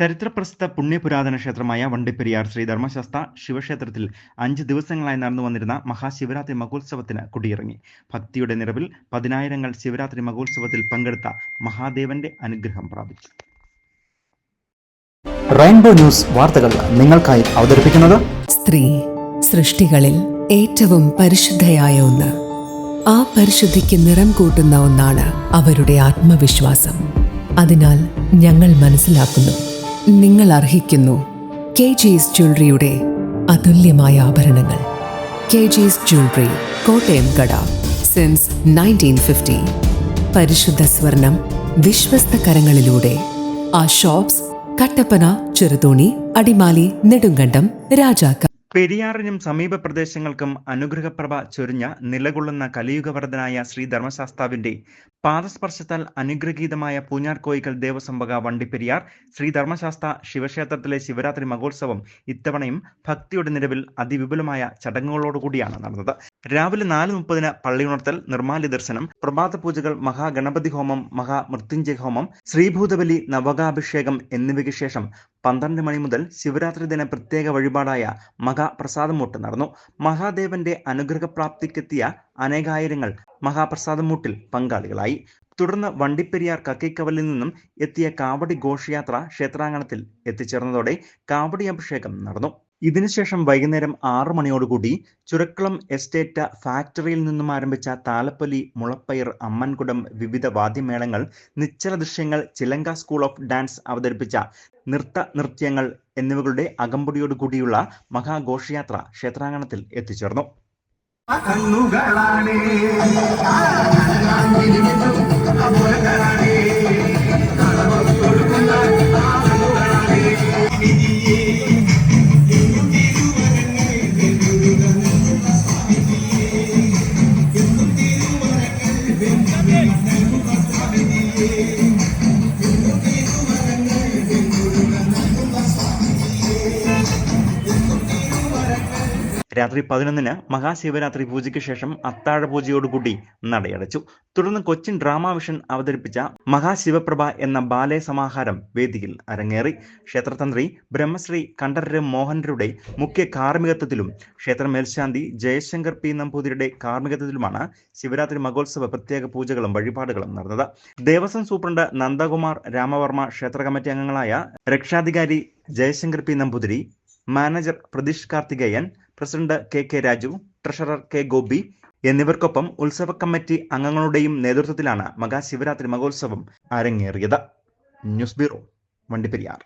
ചരിത്രപ്രസിദ്ധ പുണ്യപുരാതന ക്ഷേത്രമായ വണ്ടിപ്പെരിയാർ ശ്രീ ധർമ്മശാസ്ത ശിവക്ഷേത്രത്തിൽ 5 ദിവസങ്ങളായി നടന്നു വന്നിരുന്ന മഹാശിവരാത്രി മഹോത്സവത്തിന് കൊടിയിറങ്ങി. ഭക്തിയുടെ നിറവിൽ 10,000 ശിവരാത്രി മഹോത്സവത്തിൽ പങ്കെടുത്ത മഹാദേവന്റെ അനുഗ്രഹം പ്രാപിച്ചു. റെയിൻബോ ന്യൂസ് വാർത്തകൾ നിങ്ങൾക്കായി അവതരിപ്പിക്കുന്നത് സ്ത്രീ സൃഷ്ടികളിൽ ഏറ്റവും പരിശുദ്ധയായ ഒന്ന്. ആ പരിശുദ്ധിക്ക് നിറം കൂട്ടുന്ന ഒന്നാണ് അവരുടെ ആത്മവിശ്വാസം. അതിനാൽ ഞങ്ങൾ മനസ്സിലാക്കുന്നു, നിങ്ങൾ അർഹിക്കുന്നു KG's ജ്വല്ലറിയുടെ അതുല്യമായ ആഭരണങ്ങൾ. KG's ജ്വല്ലറി, കോട്ടയം കട, സിൻസ് 1950. പരിശുദ്ധ സ്വർണം വിശ്വസ്ത കരങ്ങളിലൂടെ. ആ ഷോപ്സ് കട്ടപ്പന, ചെറുതോണി, അടിമാലി, നെടുങ്കണ്ടം, രാജാക്ക. പെരിയാറിനും സമീപ പ്രദേശങ്ങൾക്കും അനുഗ്രഹപ്രഭ ചൊരിഞ്ഞ നിലകൊള്ളുന്ന കലിയുഗവരദനായ ശ്രീ ധർമ്മശാസ്താവിന്റെ പാദസ്പർശത്താൽ അനുഗ്രഹീതമായ പൂഞ്ഞാർ കോയിക്കൽ ദേവസ്വം വക വണ്ടിപ്പെരിയാർ ശ്രീ ധർമ്മശാസ്ത ശിവക്ഷേത്രത്തിലെ ശിവരാത്രി മഹോത്സവം ഇത്തവണയും ഭക്തിയുടെ നിലവിൽ അതിവിപുലമായ ചടങ്ങുകളോടുകൂടിയാണ് നടന്നത്. രാവിലെ 4:30 പള്ളിയുണർത്തൽ, നിർമ്മാല്യ ദർശനം, പ്രഭാത പൂജകൾ, മഹാഗണപതി ഹോമം, മഹാമൃത്യുഞ്ജയ ഹോമം, ശ്രീഭൂതബലി, നവകാഭിഷേകം എന്നിവയ്ക്ക് ശേഷം 12 മണി മുതൽ ശിവരാത്രി ദിന പ്രത്യേക വഴിപാടായ മഹാപ്രസാദമൂട്ട് നടന്നു. മഹാദേവന്റെ അനുഗ്രഹപ്രാപ്തിക്കെത്തിയ അനേകായിരങ്ങൾ മഹാപ്രസാദമൂട്ടിൽ പങ്കാളികളായി. തുടർന്ന് വണ്ടിപ്പെരിയാർ കക്കിക്കവലിൽ നിന്നും എത്തിയ കാവടി ഘോഷയാത്ര ക്ഷേത്രാങ്കണത്തിൽ എത്തിച്ചേർന്നതോടെ കാവടി അഭിഷേകം നടന്നു. ഇതിനുശേഷം വൈകുന്നേരം 6 മണിയോടുകൂടി ചുരക്കുളം എസ്റ്റേറ്റ് ഫാക്ടറിയിൽ നിന്നും ആരംഭിച്ച താലപ്പൊലി, മുളപ്പയർ, അമ്മൻകുടം, വിവിധ വാദ്യമേളങ്ങൾ, നിശ്ചല ദൃശ്യങ്ങൾ, ചിലങ്ക സ്കൂൾ ഓഫ് ഡാൻസ് അവതരിപ്പിച്ച നൃത്യങ്ങൾ എന്നിവകളുടെ അകമ്പടിയോടുകൂടിയുള്ള മഹാഘോഷയാത്ര ക്ഷേത്രാങ്കണത്തിൽ എത്തിച്ചേർന്നു. രാത്രി 11-ന് മഹാശിവരാത്രി പൂജയ്ക്ക് ശേഷം അത്താഴ പൂജയോടുകൂടി നടയടച്ചു. തുടർന്ന് കൊച്ചിൻ ഡ്രാമ വിഷൻ അവതരിപ്പിച്ച മഹാശിവപ്രഭ എന്ന ബാലെ സമാഹാരം വേദിയിൽ അരങ്ങേറി. ക്ഷേത്രതന്ത്രി ബ്രഹ്മശ്രീ കണ്ഠരര് മോഹനരുടെ മുഖ്യ കാർമ്മികത്വത്തിലും ക്ഷേത്ര മേൽശാന്തി ജയശങ്കർ P. നമ്പൂതിരിയുടെ കാർമ്മികത്വത്തിലുമാണ് ശിവരാത്രി മഹോത്സവ പ്രത്യേക പൂജകളും വഴിപാടുകളും നടന്നത്. ദേവസ്വം സൂപ്രണ്ട് നന്ദകുമാർ രാമവർമ്മ, ക്ഷേത്ര കമ്മിറ്റി അംഗങ്ങളായ രക്ഷാധികാരി Jaishankar P. Namboothiri, manager Pratheesh Karthikeyan, president KK Raju, treasurer K. Gopi എന്നിവർക്കൊപ്പം ഉത്സവ കമ്മിറ്റി അംഗങ്ങളുടെയും നേതൃത്വത്തിലാണ് മഹാശിവരാത്രി മഹോത്സവം അരങ്ങേറിയത്. News bureau, Vandiperiyar.